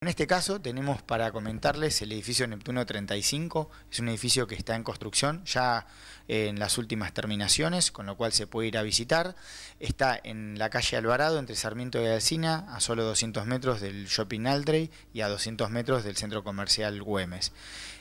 En este caso tenemos para comentarles el edificio Neptuno 35, es un edificio que está en construcción ya en las últimas terminaciones, con lo cual se puede ir a visitar. Está en la calle Alvarado, entre Sarmiento y Alsina, a solo 200 metros del Shopping Aldrey y a 200 metros del Centro Comercial Güemes.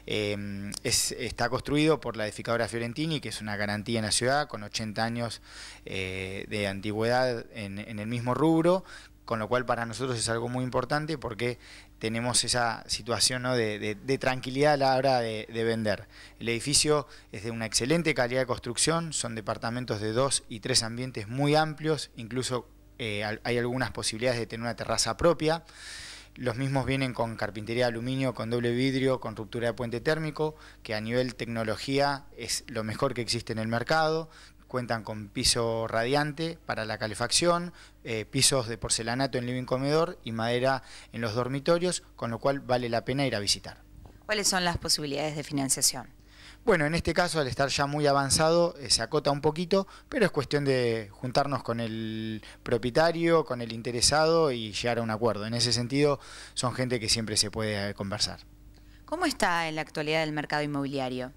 Está construido por la edificadora Fiorentini, que es una garantía en la ciudad, con 80 años de antigüedad en el mismo rubro, con lo cual para nosotros es algo muy importante porque tenemos esa situación, ¿no?, de tranquilidad a la hora de vender. El edificio es de una excelente calidad de construcción, son departamentos de 2 y 3 ambientes muy amplios, incluso hay algunas posibilidades de tener una terraza propia. Los mismos vienen con carpintería de aluminio, con doble vidrio, con ruptura de puente térmico, que a nivel tecnología es lo mejor que existe en el mercado. Cuentan con piso radiante para la calefacción, pisos de porcelanato en living comedor y madera en los dormitorios, con lo cual vale la pena ir a visitar. ¿Cuáles son las posibilidades de financiación? Bueno, en este caso, al estar ya muy avanzado, se acota un poquito, pero es cuestión de juntarnos con el propietario, con el interesado y llegar a un acuerdo. En ese sentido, son gente que siempre se puede conversar. ¿Cómo está en la actualidad el mercado inmobiliario?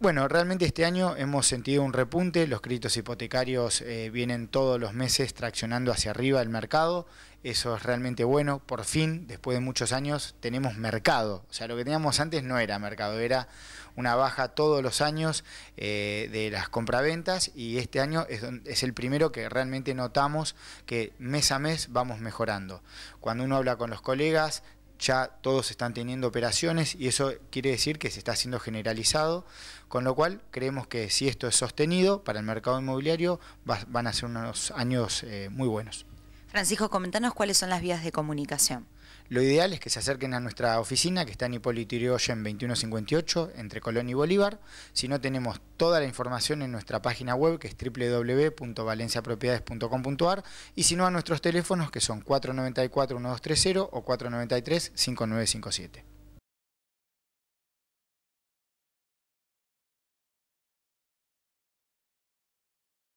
Bueno, realmente este año hemos sentido un repunte, los créditos hipotecarios vienen todos los meses traccionando hacia arriba el mercado, eso es realmente bueno, por fin, después de muchos años, tenemos mercado, o sea, lo que teníamos antes no era mercado, era una baja todos los años de las compraventas y este año es el primero que realmente notamos que mes a mes vamos mejorando. Cuando uno habla con los colegas, ya todos están teniendo operaciones y eso quiere decir que se está haciendo generalizado, con lo cual creemos que si esto es sostenido para el mercado inmobiliario van a ser unos años muy buenos. Francisco, comentanos cuáles son las vías de comunicación. Lo ideal es que se acerquen a nuestra oficina, que está en Hipólito Yrigoyen 2158, entre Colón y Bolívar. Si no, tenemos toda la información en nuestra página web, que es www.valenciapropiedades.com.ar, y si no, a nuestros teléfonos, que son 494-1230 o 493-5957.